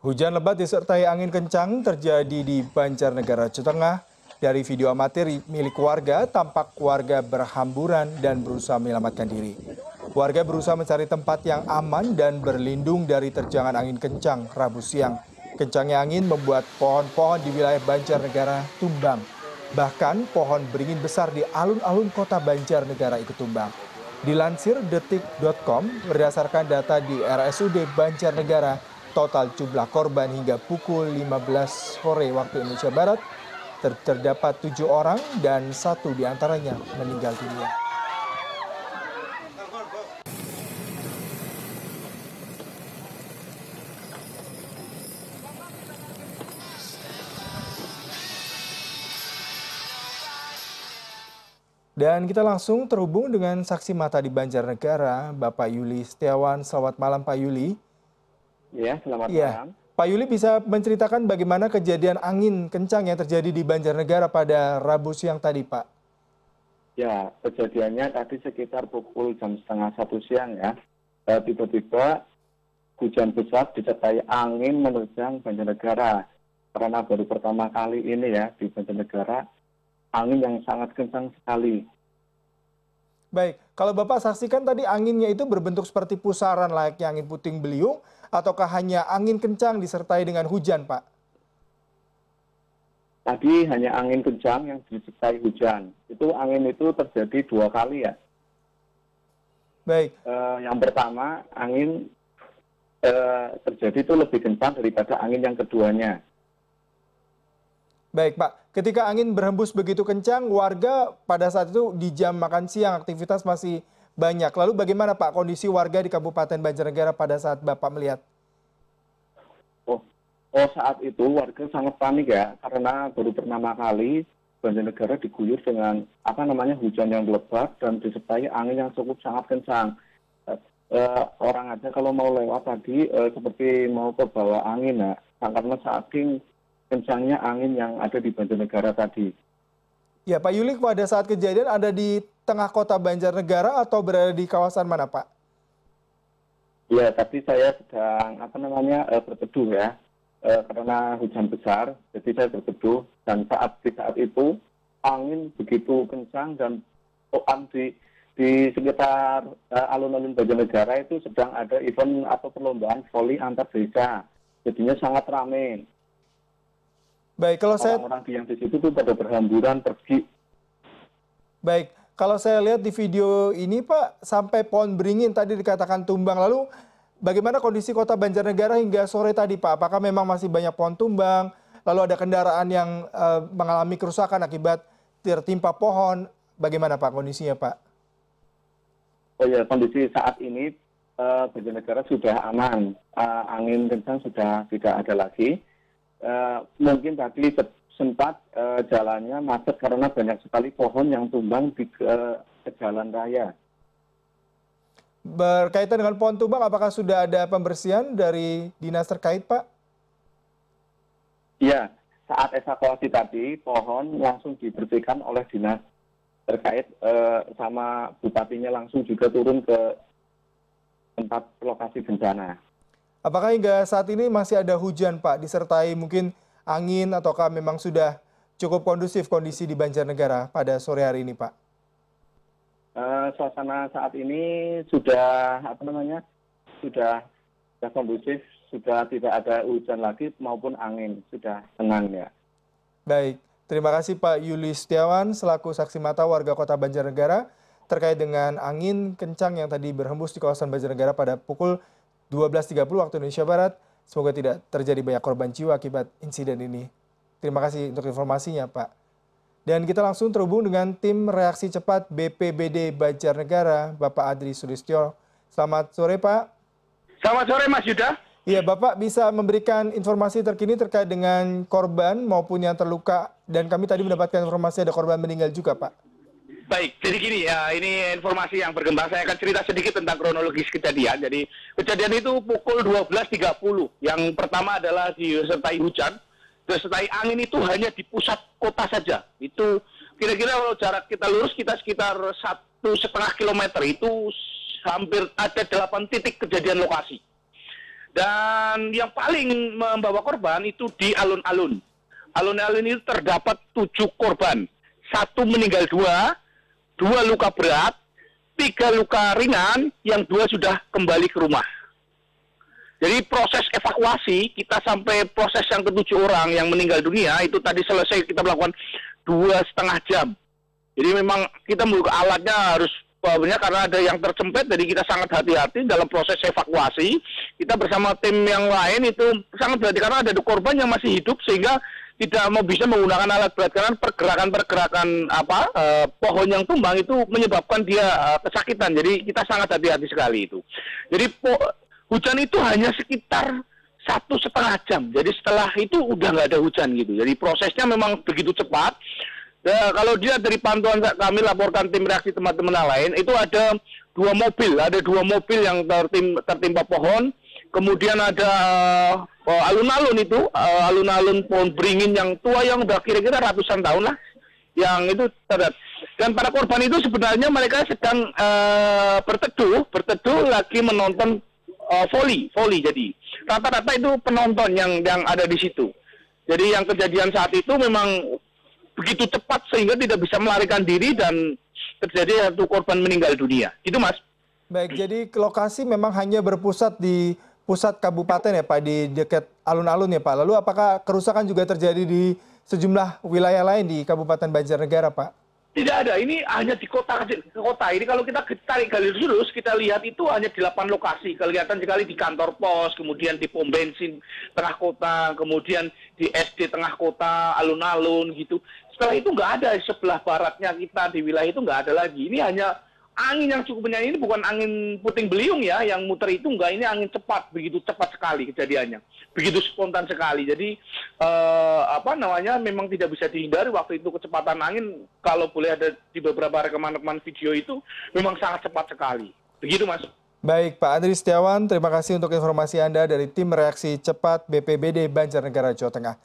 Hujan lebat disertai angin kencang terjadi di Banjarnegara, Jawa Tengah. Dari video amatir milik warga, tampak warga berhamburan dan berusaha menyelamatkan diri. Warga berusaha mencari tempat yang aman dan berlindung dari terjangan angin kencang Rabu siang. Kencangnya angin membuat pohon-pohon di wilayah Banjarnegara tumbang. Bahkan pohon beringin besar di alun-alun kota Banjarnegara ikut tumbang. Dilansir detik.com, berdasarkan data di RSUD Banjarnegara, total jumlah korban hingga pukul 15 sore waktu Indonesia Barat terdapat 7 orang dan 1 diantaranya meninggal dunia. Dan kita langsung terhubung dengan saksi mata di Banjarnegara, Bapak Yuli Setiawan. Selamat malam Pak Yuli. Ya, selamat malam. Pak Yuli bisa menceritakan bagaimana kejadian angin kencang yang terjadi di Banjarnegara pada Rabu siang tadi, Pak? Ya, kejadiannya tadi sekitar pukul jam setengah 1 siang ya. Tiba-tiba hujan besar disertai angin menerjang Banjarnegara. Karena baru pertama kali ini ya di Banjarnegara, angin yang sangat kencang sekali. Baik, kalau Bapak saksikan tadi anginnya itu berbentuk seperti pusaran layaknya angin puting beliung, ataukah hanya angin kencang disertai dengan hujan, Pak? Tadi hanya angin kencang yang disertai hujan. Itu angin itu terjadi 2 kali ya. Baik. Yang pertama, angin terjadi itu lebih kencang daripada angin yang keduanya. Baik Pak, ketika angin berhembus begitu kencang, warga pada saat itu di jam makan siang aktivitas masih banyak. Lalu bagaimana Pak kondisi warga di Kabupaten Banjarnegara pada saat Bapak melihat? Saat itu warga sangat panik ya, karena baru pertama kali Banjarnegara diguyur dengan hujan yang lebat dan disertai angin yang cukup sangat kencang. Orang aja kalau mau lewat tadi seperti mau ke bawah angin ya, karena saking kencangnya angin yang ada di Banjarnegara tadi. Ya Pak Yuli, pada saat kejadian ada di tengah kota Banjarnegara atau berada di kawasan mana Pak? Ya, tapi saya sedang berteduh ya, karena hujan besar, jadi saya berteduh dan di saat itu angin begitu kencang dan di sekitar alun-alun Banjarnegara itu sedang ada event atau perlombaan voli antar desa, jadinya sangat ramai. Baik, kalau orang-orang yang di situ tuh pada berhamburan pergi. Baik, kalau saya lihat di video ini Pak, sampai pohon beringin tadi dikatakan tumbang. Lalu bagaimana kondisi kota Banjarnegara hingga sore tadi Pak? Apakah memang masih banyak pohon tumbang? Lalu ada kendaraan yang mengalami kerusakan akibat tertimpa pohon. Bagaimana Pak kondisinya Pak? Oh ya, kondisi saat ini Banjarnegara sudah aman. Angin kencang sudah tidak ada lagi. Mungkin tadi sempat jalannya macet karena banyak sekali pohon yang tumbang di jalan raya. Berkaitan dengan pohon tumbang, apakah sudah ada pembersihan dari dinas terkait, Pak? Iya, saat evakuasi tadi, pohon langsung dibersihkan oleh dinas terkait sama bupatinya langsung juga turun ke tempat lokasi bencana. Apakah hingga saat ini masih ada hujan, Pak, disertai mungkin angin ataukah memang sudah cukup kondusif kondisi di Banjarnegara pada sore hari ini, Pak? Suasana saat ini sudah sudah kondusif, sudah tidak ada hujan lagi maupun angin, sudah tenang ya. Baik, terima kasih Pak Yuli Setiawan selaku saksi mata warga Kota Banjarnegara terkait dengan angin kencang yang tadi berhembus di kawasan Banjarnegara pada pukul 12.30 waktu Indonesia Barat. Semoga tidak terjadi banyak korban jiwa akibat insiden ini. Terima kasih untuk informasinya, Pak. Dan kita langsung terhubung dengan tim reaksi cepat BPBD Banjarnegara, Bapak Adri Sulistyo. Selamat sore, Pak. Selamat sore, Mas Yuda. Iya, Bapak bisa memberikan informasi terkini terkait dengan korban maupun yang terluka. Dan kami tadi mendapatkan informasi ada korban meninggal juga, Pak. Baik, jadi gini ya, ini informasi yang berkembang. Saya akan cerita sedikit tentang kronologis kejadian. Jadi kejadian itu pukul 12.30. Yang pertama adalah disertai hujan, disertai angin itu hanya di pusat kota saja. Itu kira-kira kalau jarak kita lurus kita sekitar 1,5 kilometer. Itu hampir ada 8 titik kejadian lokasi. Dan yang paling membawa korban itu di alun-alun. Alun-alun itu terdapat 7 korban. 1 meninggal, 2 luka berat, 3 luka ringan, yang 2 sudah kembali ke rumah. Jadi proses evakuasi, kita sampai proses yang ke-7 orang yang meninggal dunia, itu tadi selesai kita melakukan 2,5 jam. Jadi memang kita membuka alatnya harus banyak karena ada yang tercempet, jadi kita sangat hati-hati dalam proses evakuasi. Kita bersama tim yang lain itu sangat berhati karena ada korban yang masih hidup sehingga tidak mau bisa menggunakan alat berat karena pergerakan pohon yang tumbang itu menyebabkan dia kesakitan. Jadi kita sangat hati-hati sekali itu. Jadi hujan itu hanya sekitar 1,5 jam. Jadi setelah itu udah nggak ada hujan gitu. Jadi prosesnya memang begitu cepat. Nah, kalau dia dari pantauan kami laporkan tim reaksi teman-teman lain, itu ada 2 mobil. Ada 2 mobil yang tertimpa pohon. Kemudian ada alun-alun itu, alun-alun pohon beringin yang tua yang udah kira-kira ratusan tahun lah. Yang itu terlihat. Dan para korban itu sebenarnya mereka sedang berteduh lagi menonton voli. Jadi rata-rata itu penonton yang ada di situ. Jadi yang kejadian saat itu memang begitu cepat sehingga tidak bisa melarikan diri dan terjadi 1 korban meninggal dunia. Itu Mas. Baik, jadi lokasi memang hanya berpusat di pusat kabupaten ya Pak, di dekat alun-alun ya Pak. Lalu apakah kerusakan juga terjadi di sejumlah wilayah lain di Kabupaten Banjarnegara Pak? Tidak ada, ini hanya di kota. Ini kalau kita tarik garis lurus, kita lihat itu hanya di 8 lokasi. Kelihatan sekali di kantor pos, kemudian di pom bensin tengah kota, kemudian di SD tengah kota, alun-alun gitu. Setelah itu nggak ada di sebelah baratnya kita, di wilayah itu nggak ada lagi. Ini hanya angin yang cukup banyak, ini bukan angin puting beliung ya, yang muter itu enggak, ini angin cepat, begitu cepat sekali kejadiannya. Begitu spontan sekali. Jadi memang tidak bisa dihindari waktu itu kecepatan angin, kalau boleh ada di beberapa rekaman-rekaman video itu memang sangat cepat sekali. Begitu Mas. Baik Pak Andri Setiawan, terima kasih untuk informasi Anda dari tim reaksi cepat BPBD Banjarnegara Jawa Tengah.